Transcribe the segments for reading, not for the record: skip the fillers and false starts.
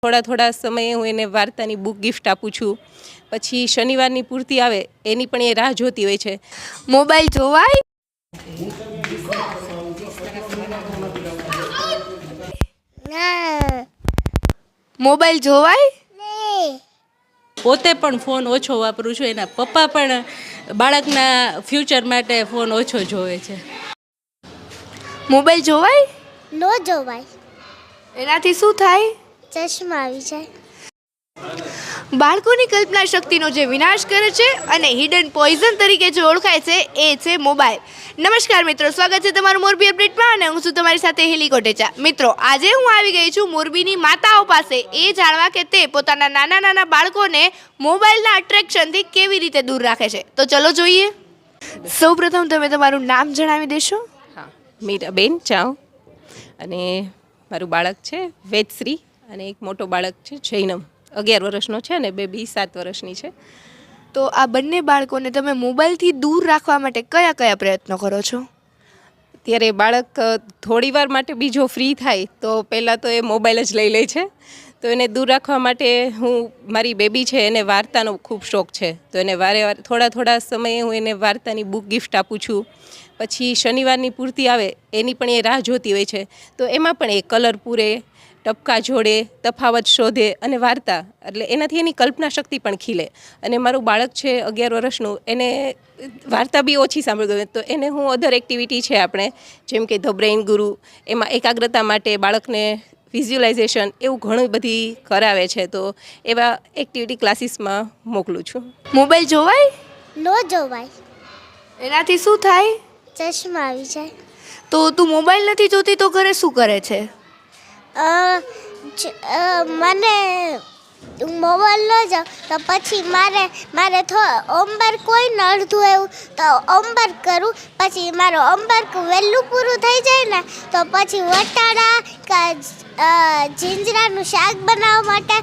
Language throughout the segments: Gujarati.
થોડા થોડા સમયે હું એને વાર્તાની બુક ગિફ્ટ આપું છું. પછી શનિવારની પૂર્તિ આવે એની પણ એ રાહ જોતી હોય છે. મોબાઈલ જોવાય? મોબાઈલ જોવાય? પોતે પણ ફોન ઓછો વાપરું છું, એના પપ્પા પણ બાળકના ફ્યુચર માટે ફોન ઓછો જોવે છે. મોબાઈલ જોવાય? ન જોવાય. એનાથી શું થાય? ચશ્મા આવી જાય. બાળકોની કલ્પના શક્તિનો જે વિનાશ કરે છે અને હિડન પોઈઝન તરીકે જે ઓળખાય છે એ છે મોબાઈલ. નમસ્કાર મિત્રો, સ્વાગત છે તમારું મોરબી અપડેટમાં અને હું છું તમારી સાથે હેલી કોટેચા. મિત્રો, આજે હું આવી ગઈ છું મોરબીની માતાઓ પાસે એ જાણવા કે તે પોતાના નાના નાના બાળકોને મોબાઈલના અટ્રેક્શનથી કેવી રીતે દૂર રાખે છે. તો ચલો જોઈએ. સૌપ્રથમ તમે તમારું નામ જણાવી દેશો? હા, મીરાબેન ચાવ. અને મારું બાળક છે વેદશ્રી અને એક મોટો બાળક છે જૈનમ, 11 વર્ષનો છે અને બેબી 7 વર્ષની છે. તો આ બંને બાળકોને તમે મોબાઈલથી દૂર રાખવા માટે કયા કયા પ્રયત્નો કરો છો? ત્યારે બાળક થોડી વાર માટે બીજો ફ્રી થાય તો પહેલાં તો એ મોબાઈલ જ લઈ લે છે. તો એને દૂર રાખવા માટે મારી બેબી છે એને વાર્તાનો ખૂબ શોખ છે, તો એને વારે થોડા સમયે હું એને વાર્તાની બુક ગિફ્ટ આપું છું. પછી શનિવારની પૂર્તિ આવે એની પણ એ રાહ જોતી હોય છે. તો એમાં પણ એ કલર પૂરે, ટપકા જોડે, તફાવત શોધે અને વાર્તા, એટલે એનાથી એની કલ્પના શક્તિ પણ ખીલે. અને મારું બાળક છે 11 વર્ષનું, એને વાર્તા બી ઓછી સાંભળવી, તો એને હું અધર એક્ટિવિટી છે આપણે જેમ કે ધ બ્રેઇન ગુરુ, એમાં એકાગ્રતા માટે બાળકને વિઝ્યુલાઇઝેશન એવું ઘણું બધી કરાવે છે. તો એવા એક્ટિવિટી ક્લાસીસમાં મોકલું છું. મોબાઈલ જોવાય? ન જોવાય. એનાથી શું થાય? ચશ્મા આવી જાય. તો તું મોબાઈલ નથી જોતી તો ઘરે શું કરે છે? મને હું મોબાઈલ ન જાઉં તો પછી મારે હોમવર્ક હોય ને અડધું એવું તો હોમવર્ક કરું. પછી મારું હોમવર્ક વહેલું પૂરું થઈ જાય ને તો પછી વટાણા જીંજરાનું શાક બનાવવા માટે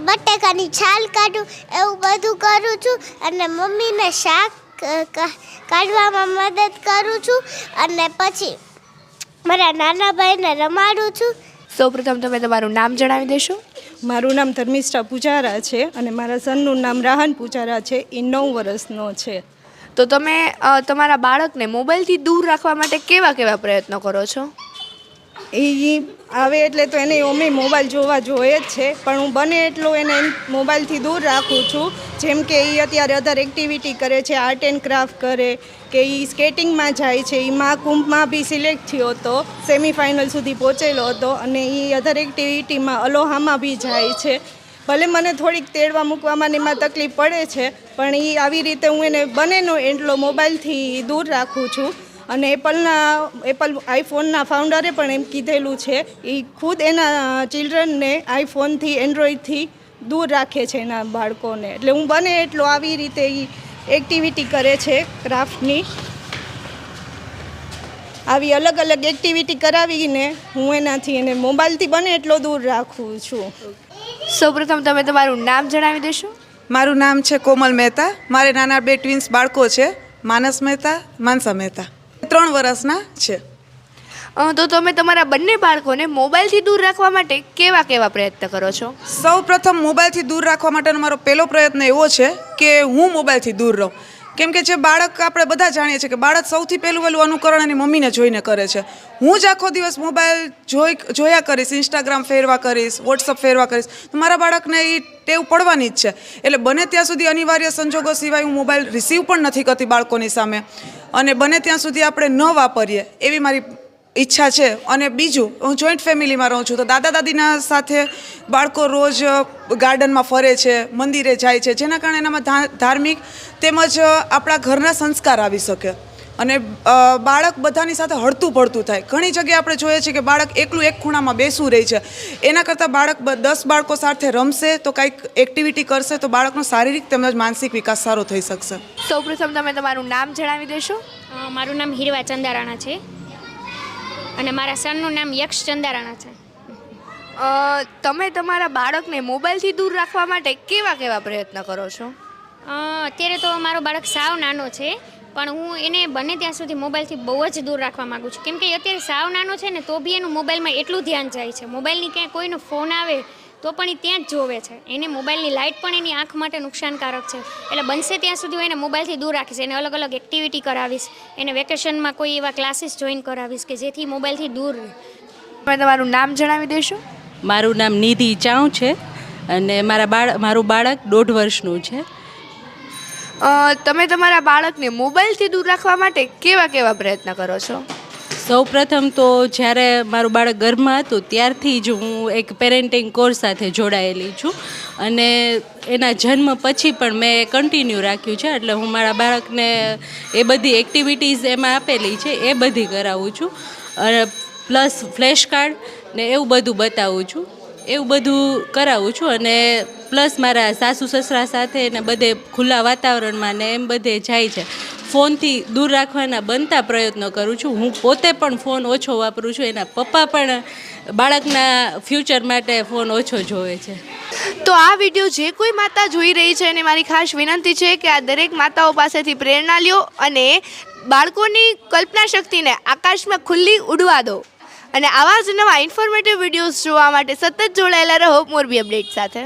બટેકાની છાલ કાઢું, એવું બધું કરું છું. અને મમ્મીને શાક કાઢવામાં મદદ કરું છું. અને પછી મારા નાના ભાઈને રમાડું છું. સૌપ્રથમ તમે તમારું નામ જણાવી દેશો? મારું નામ ધર્મિષ્ઠા પૂજારા છે અને મારા સનનું નામ રાહન પૂજારા છે. એ 9 વર્ષનો છે. તો તમે તમારા બાળકને મોબાઈલથી દૂર રાખવા માટે કેવા કેવા પ્રયત્નો કરો છો? એ આવે એટલે તો એને અમે મોબાઈલ જોવા જોઈએ જ છે, પણ હું બને એટલું એને મોબાઈલથી દૂર રાખું છું. જેમ કે એ અત્યારે અધર એક્ટિવિટી કરે છે, આર્ટ એન્ડ ક્રાફ્ટ કરે, કે એ સ્કેટિંગમાં જાય છે. એ મહાકુંભમાં બી સિલેક્ટ થયો હતો, સેમિફાઇનલ સુધી પહોંચેલો હતો. અને એ અધર એક્ટિવિટીમાં અલોહામાં બી જાય છે. ભલે મને થોડીક તેડવા મૂકવામાં ને એમાં તકલીફ પડે છે, પણ એ આવી રીતે હું એને બનેનો એટલો મોબાઈલથી દૂર રાખું છું. અને એપલ આઈફોનના ફાઉન્ડરે પણ એમ કીધેલું છે, એ ખુદ એના ચિલ્ડ્રનને આઈફોનથી, એન્ડ્રોઈડથી દૂર રાખે છે એના બાળકોને. એટલે હું બને એટલો આવી રીતે એ એક્ટિવિટી કરે છે ક્રાફ્ટની. આવી અલગ અલગ એક્ટિવિટી કરાવીને હું એનાથી એને મોબાઈલથી બને એટલો દૂર રાખું છું. સૌપ્રથમ તમે તમારું નામ જણાવી દેશો? મારું નામ છે કોમલ મહેતા. મારે નાના 2 ટ્વિન્સ બાળકો છે, માનસ મહેતા, માનસા મહેતા. 3 વર્ષના છે. તો તમે તમારા બંને બાળકોને મોબાઈલથી દૂર રાખવા માટે કેવા કેવા પ્રયત્ન કરો છો? સૌ પ્રથમ મોબાઈલથી દૂર રાખવા માટેનો મારો પહેલો પ્રયત્ન એવો છે કે હું મોબાઈલથી દૂર રહું. કેમ કે જે બાળક, આપણે બધા જાણીએ છીએ કે બાળક સૌથી પહેલું અનુકરણ એની મમ્મીને જોઈને કરે છે. હું જ આખો દિવસ મોબાઈલ જોયા કરીશ, ઇન્સ્ટાગ્રામ ફેરવા કરીશ, વોટ્સઅપ ફેરવા કરીશ, તો મારા બાળકને એ ટેવ પડવાની જ છે. એટલે બને ત્યાં સુધી અનિવાર્ય સંજોગો સિવાય હું મોબાઈલ રિસીવ પણ નથી કરતી બાળકોની સામે. અને બને ત્યાં સુધી આપણે ન વાપરીએ એવી મારી ઈચ્છા છે. અને બીજું, હું જોઈન્ટ ફેમિલીમાં રહું છું, તો દાદા દાદીના સાથે બાળકો રોજ ગાર્ડનમાં ફરે છે, મંદિરે જાય છે, જેના કારણે એનામાં ધાર્મિક તેમજ આપણા ઘરના સંસ્કાર આવી શકે. અને બાળક બધાની સાથે હળતું પડતું થાય. ઘણી જગ્યાએ આપણે જોઈએ છીએ કે બાળક એકલું એક ખૂણામાં બેસવું રહે છે. એના કરતાં બાળક 10 બાળકો સાથે રમશે, તો કંઈક એક્ટિવિટી કરશે, તો બાળકનો શારીરિક તેમજ માનસિક વિકાસ સારો થઈ શકશે. સૌપ્રથમ તમે તમારું નામ જણાવી દેશો? મારું નામ હીરવા ચંદારાણા છે અને મારા સનનું નામ યક્ષ ચંદારાણા છે. તમે તમારા બાળકને મોબાઈલથી દૂર રાખવા માટે કેવા કેવા પ્રયત્ન કરો છો? અત્યારે તો મારો બાળક સાવ નાનો છે, પણ હું એને બને ત્યાં સુધી મોબાઈલથી બહુ જ દૂર રાખવા માગું છું. કેમ કે એ અત્યારે સાવ નાનો છે ને તો બી એનું મોબાઈલમાં એટલું ધ્યાન જાય છે. મોબાઈલની ક્યાંય કોઈનો ફોન આવે તો પણ એ ત્યાં જ જોવે છે. એને મોબાઈલની લાઇટ પણ એની આંખ માટે નુકસાનકારક છે. એટલે બનશે ત્યાં સુધી હું એને મોબાઈલથી દૂર રાખીશ. એને અલગ અલગ એક્ટિવિટી કરાવીશ. એને વેકેશનમાં કોઈ એવા ક્લાસીસ જોઈન કરાવીશ કે જેથી મોબાઈલથી દૂર રહે. તમે તમારું નામ જણાવી દેશો? મારું નામ નિધિ ચાઉ છે અને મારું બાળક 1.5 વર્ષનું છે. તમે તમારા બાળકને મોબાઈલથી દૂર રાખવા માટે કેવા કેવા પ્રયત્ન કરો છો? સૌપ્રથમ તો જ્યારે મારું બાળક ગર્ભમાં હતું ત્યારથી જ હું એક પેરેન્ટિંગ કોર્સ સાથે જોડાયેલી છું અને એના જન્મ પછી પણ મેં કન્ટિન્યુ રાખ્યું છે. એટલે હું મારા બાળકને એ બધી એક્ટિવિટીઝ એમાં આપેલી છે એ બધી કરાવું છું અને પ્લસ ફ્લેશ કાર્ડ ને એવું બધું બતાવું છું. એવું બધું કરાવું છું અને પ્લસ મારા સાસુ સસરા સાથે ને બધે ખુલ્લા વાતાવરણમાં ને એમ બધે જાય છે. ફોનથી દૂર રાખવાના બનતા પ્રયત્નો કરું છું. હું પોતે પણ ફોન ઓછો વાપરું છું. એના પપ્પા પણ બાળકના ફ્યુચર માટે ફોન ઓછો જોવે છે. તો આ વિડીયો જે કોઈ માતા જોઈ રહી છે એને મારી ખાસ વિનંતી છે કે આ દરેક માતાઓ પાસેથી પ્રેરણા લ્યો અને બાળકોની કલ્પના શક્તિને આકાશમાં ખુલ્લી ઉડવા દો. અને આવા જ નવા ઇન્ફોર્મેટિવ વિડીયોઝ જોવા માટે સતત જોડાયેલા રહો મોરબી અપડેટ સાથે.